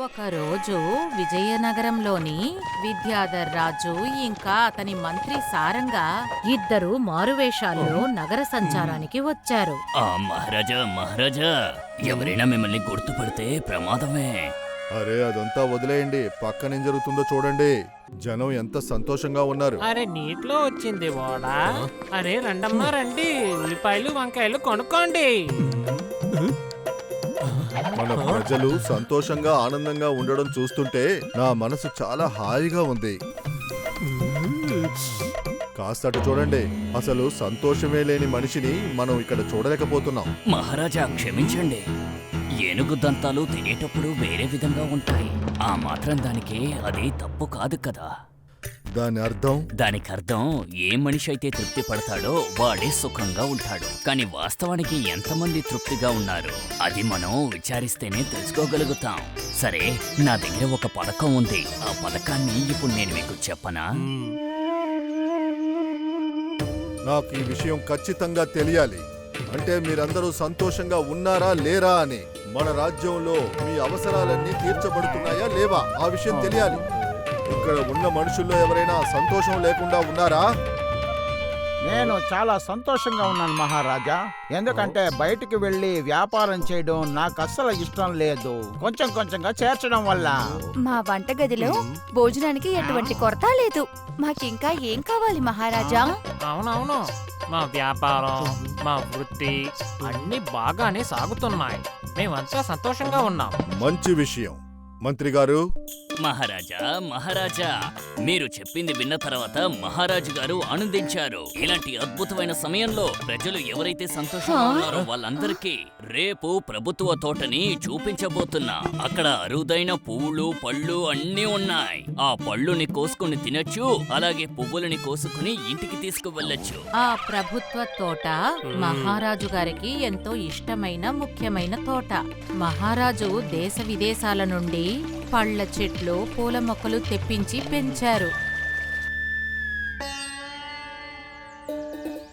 ఒకరోజు విజయనగరంలోని విద్యాధర్ రాజు ఇంకా అతని మంత్రి సారంగా ఇద్దరు మారువేషాల్లో నగర సంచారానికి వచ్చారు. మహారాజా ఎవరైనా మిమ్మల్ని గుర్తుపడితే ప్రమాదమే. అరే అదంతా వదిలేయండి, పక్కనేం జరుగుతుందో చూడండి. జనం ఎంత సంతోషంగా ఉన్నారు. అరే నీటిలో వచ్చింది ఓడా. అరే రండమ్మా రండి, ఉల్లిపాయలు వంకాయలు కొనుక్కోండి. మన ప్రజలు సంతోషంగా ఆనందంగా ఉండడం చూస్తుంటే నా మనసు చాలా హాయిగా ఉంది. కాస్త అటు చూడండి, అసలు సంతోషమే లేని మనిషిని మనం ఇక్కడ చూడలేకపోతున్నాం. మహారాజా క్షమించండి, ఏనుగు దంతాలు తినేటప్పుడు వేరే విధంగా ఉంటాయి. ఆ మాత్రం దానికి అది తప్పు కాదు కదా. దానికి అర్థం ఏ మనిషి అయితే తృప్తి పడతాడో వాడే సుఖంగా ఉంటాడు. కానీ వాస్తవానికి ఎంతమంది తృప్తిగా ఉన్నారు అది మనం విచారిస్తేనే తెలుసుకోగలుగుతాం. సరే, నా దగ్గర ఒక పథకం ఉంది. ఆ పథకాన్ని ఇప్పుడు నేను మీకు చెప్పనా? నాకు ఈ విషయం ఖచ్చితంగా తెలియాలి. అంటే మీరందరూ సంతోషంగా ఉన్నారా లేరా అని. మన రాజ్యంలో మీ అవసరాలన్నీ తీర్చబడుతున్నాయా లేవా ఆ విషయం తెలియాలి. ఇక్కడ ఉన్న మనుషుల్లో ఎవరైనా సంతోషం లేకుండా ఉన్నారా? నేను చాలా సంతోషంగా ఉన్నాను మహారాజా. ఎందుకంటే బయటికి వెళ్లి వ్యాపారం చేయడం నాకు అస్సలు ఇష్టం లేదు. కొంచెం కొంచెంగా చేర్చడం వల్ల మా వంటగదిలో భోజనానికి ఎటువంటి కొరత లేదు. మాకింకా ఏం కావాలి మహారాజా? అవునవును, మా వ్యాపారం మా వృత్తి అన్ని బాగానే సాగుతున్నాయి. మేమంతా సంతోషంగా ఉన్నాం. మంచి విషయం. మంత్రి గారు, మహారాజా మీరు చెప్పింది విన్న తర్వాత మహారాజు గారు ఆనందించారు. ఇలాంటి అద్భుతమైన సమయంలో ప్రజలు ఎవరైతే సంతోషంగా ఉన్నారో వాళ్ళందరికీ రేపు ప్రభుత్వ తోటని చూపించబోతున్నా. అక్కడ అరుదైన పువ్వులు పళ్ళు అన్నీ ఉన్నాయి. ఆ పళ్ళుని కోసుకుని తినొచ్చు, అలాగే పువ్వులని కోసుకుని ఇంటికి తీసుకువెళ్ళొచ్చు. ఆ ప్రభుత్వ తోట మహారాజు గారికి ఎంతో ఇష్టమైన ముఖ్యమైన తోట. మహారాజు దేశ విదేశాల నుండి పళ్ళ చెట్లు పూల మొక్కలు తెప్పించి పెంచారు.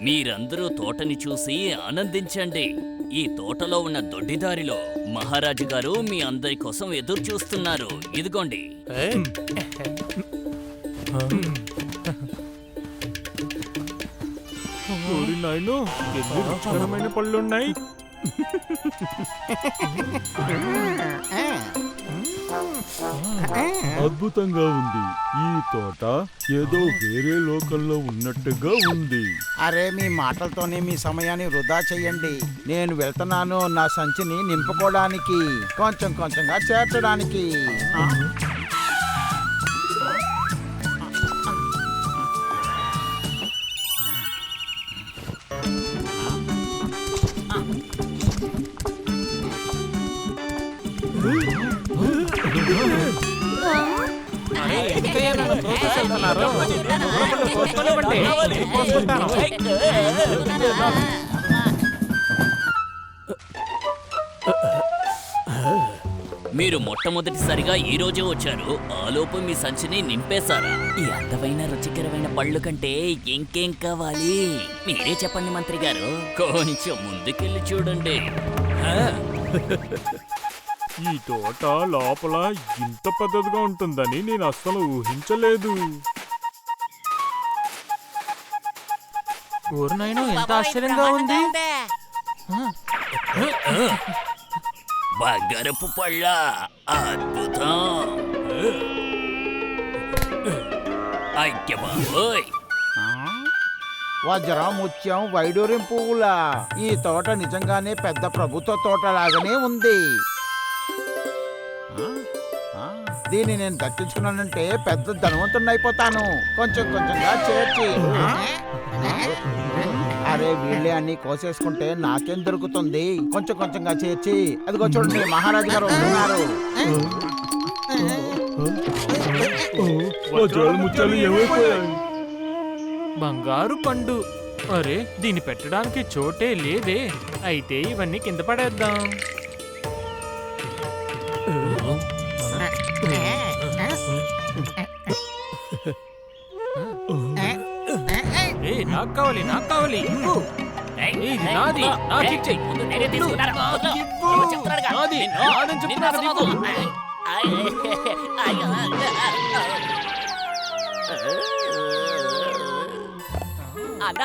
మీరందరూ తోటని చూసి ఆనందించండి. ఈ తోటలో ఉన్న దొడ్డిదారిలో మహారాజు గారు మీ అందరి కోసం ఎదురు చూస్తున్నారు. ఇదిగోండి. రుచికరమైన పళ్ళున్నాయి. అద్భుతంగా ఉంది. ఈ తోట ఏదో వేరే లోకంలో ఉన్నట్టుగా ఉంది. అరే మీ మాటలతోనే మీ సమయాన్ని వృధా చెయ్యండి. నేను వెళ్తున్నాను నా సంచిని నింపుకోవడానికి, కొంచెం కొంచెంగా చేర్చడానికి. మీరు మొట్టమొదటిసారిగా ఈ రోజే వచ్చారు. ఆలోపు మీ సంచిని నింపేశారా? ఈ అందమైన రుచికరమైన పళ్ళు కంటే ఇంకేం కావాలి? మీరే చెప్పండి మంత్రి గారు. కొంచెం ముందుకెళ్ళి చూడండి. ఈ తోట లోపల ఇంత పెద్దదిగా ఉంటుందని నేను అస్సలు ఊహించలేదు. ఊరినైనా ఎంత ఆశ్చర్యంగా ఉంది. బంగారపు పళ్ళ అద్భుతం. అయ్య బాబోయ్, వజ్రం ముత్యం వైడూర్యం పువ్వులా. ఈ తోట నిజంగానే పెద్ద ప్రభుత్వ తోట లాగానే ఉంది. దీన్ని నేను దక్కించుకున్నానంటే పెద్ద ధనవంతుడిని అయిపోతాను. కొంచెం కొంచెంగా చేర్చి. అరే వీళ్ళే అన్ని కోసేసుకుంటే నాకేం దొరుకుతుంది? కొంచెం కొంచెంగా చేర్చి. అదిగో చూడండి, మహారాజు గారు వస్తున్నారు. బంగారు పండు. అరే దీన్ని పెట్టడానికి చోటే లేదే. అయితే ఇవన్నీ కింద పడేద్దాం. నాకు కావాలి, నాకు కావాలి. ఇది నాది, నాకు ఇచ్చేయ్. నాది, నాదని చెప్తున్నాను.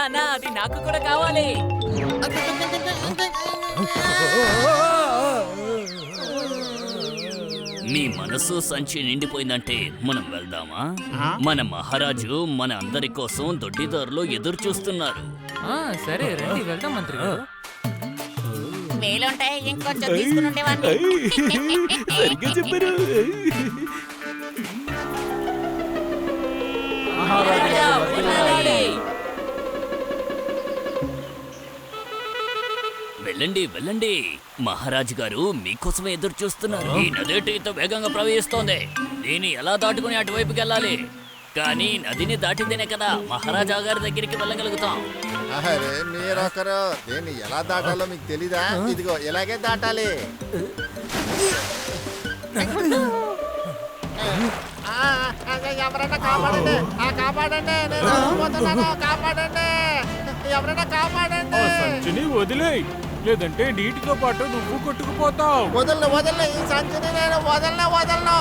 అన్నా అది నాకు కూడా కావాలి. మీ మనసు సంచి నిండిపోయిందంటే మనం వెళ్దామా? మన మహారాజు మన అందరి కోసం దొడ్డిదారులు ఎదురు చూస్తున్నారు. సరే రండి వెళ్దాం మంత్రి గారు. వేలుంటే ఇంకొంచెం తీసుకుని ఉండేవాడిని. మహారాజా, వెళ్ళాలి. వెళ్ళండి వెళ్ళండి, మహారాజు గారు మీకోసమే ఎదురు చూస్తున్నారు. ఈ నది ఇంత వేగంగా ప్రవహిస్తోంది, దీన్ని ఎలా దాటుకుని అటువైపుకి వెళ్ళాలి? కానీ నదిని దాటితేనే కదా మహారాజా గారి దగ్గరికి వెళ్ళగలుగుతాం. అరే మీరొకరు దీన్ని ఎలా దాటాలో మీకు తెలీదా? ఇదిగో ఇలాగే దాటాలి. ఎవరైనా కాపాడండి, కాపాడండి, నేను కాపాడండి, ఎవరైనా కాపాడండి. సంచిని వదిలేయ్, లేదంటే నీటితో పాటు నువ్వు కొట్టుకుపోతావు. వదలను ఈ సంచిని నేను వదలను.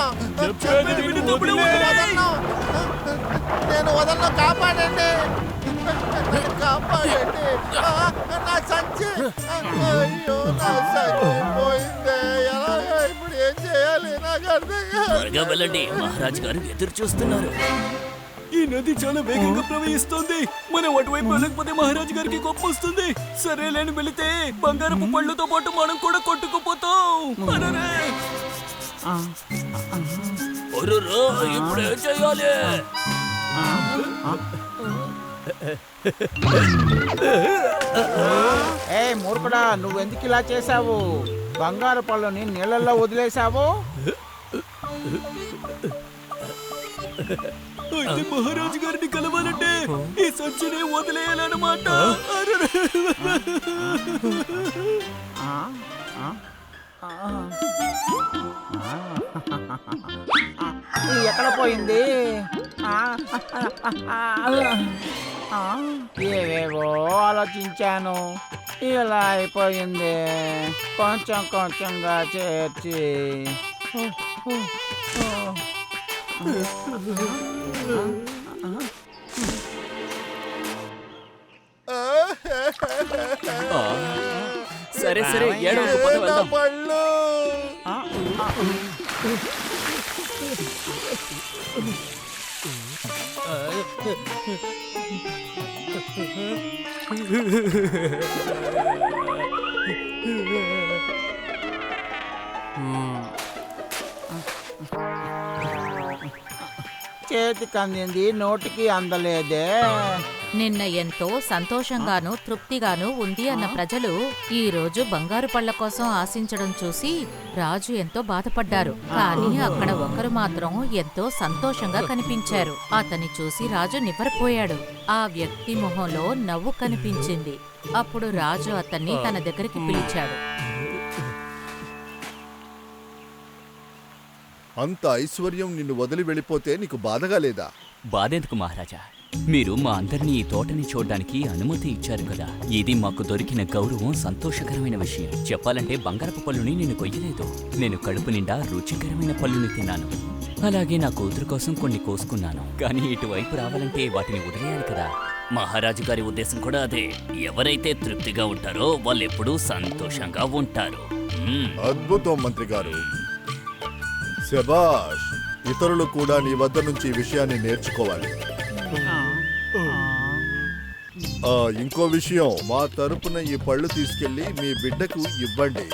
చెప్పేది విను, వదిలేయ్. నేను వదలను, కాపాడండి. నా సంచి, అయ్యో నా సంచి పోయిందే. ఎలాగో ఇప్పుడు ఏం చేయాలి నాకు అర్థం కాదు. త్వరగా వెళ్ళండి, మహారాజు గారు ఎదురు చూస్తున్నారు. ఈ నది చాలా వేగంగా ప్రవహిస్తోంది. మనం అటువైపు వెళ్ళకపోతే మహారాజు గారికి కోపం వస్తుంది. సరేలేని వెళితే బంగారపు పళ్ళతో పాటు మనం కూడా కొట్టుకుపోతాం. అరెరే! ఒరురో, ఇప్పుడు ఏం చేయాలి? ఏ మూర్ఖుడా, నువ్వెందుకు ఇలా చేశావు? బంగారు పళ్ళుని నీళ్ళల్లో వదిలేశావు. అయితే మహారాజు గారిని కలవాలంటే ఈ సంచిని వదిలేయాలన్నమాట. ఎక్కడ పోయింది? ఏవేవో ఆలోచించాను, ఇలా అయిపోయింది. కొంచెం కొంచెంగా చేర్చి సరే సరే, ఏడవకపోతే వెళ్దాం. పళ్ళు చేతికి అందింది నోటికి అందలేదే. నిన్న ఎంతో సంతోషంగాను తృప్తిగాను ఉంది అన్న ప్రజలు ఈ రోజు బంగారు పళ్ళ కోసం ఆశించడం చూసి రాజు ఎంతో బాధపడ్డారు. కానీ అక్కడ ఒకరు మాత్రం ఎంతో సంతోషంగా కనిపించారు. అతన్ని చూసి రాజు నివ్వెరపోయాడు. ఆ వ్యక్తి మొహంలో నవ్వు కనిపించింది. అప్పుడు రాజు అతన్ని తన దగ్గరికి పిలిచాడు. అంత ఐశ్వర్యం నిన్ను వదిలి వెళ్ళిపోతే నీకు బాధగా లేదా? బాధెందుకు మహారాజా, మీరు మా అందరినీ ఈ తోటని చూడడానికి అనుమతి ఇచ్చారు కదా. ఇది మాకు దొరికిన గౌరవం, సంతోషకరమైన విషయం. చెప్పాలంటే బంగారపు పళ్ళుని నేను కొయ్యలేదు. నేను కడుపు నిండా రుచికరమైన పళ్ళుని తిన్నాను. అలాగే నా కూతురు కోసం కొన్ని కోసుకున్నాను. కానీ ఇటువైపు రావాలంటే వాటిని వదిలేయాలి కదా. మహారాజు గారి ఉద్దేశం కూడా అదే. ఎవరైతే తృప్తిగా ఉంటారో వాళ్ళెప్పుడూ సంతోషంగా ఉంటారు. అద్భుతం మంత్రి గారు, శబాష్. ఇతరులు కూడా నీ వద్ద నుంచి ఈ విషయాన్ని నేర్చుకోవాలి. ఇంకో విషయం, మా తరపున ఈ పళ్ళు తీసుకెళ్లి మీ బిడ్డకు ఇవ్వండి.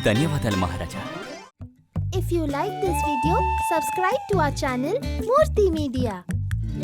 ధన్యవాదాలు మహారాజా. If you like this video, subscribe to our channel Murthy Media.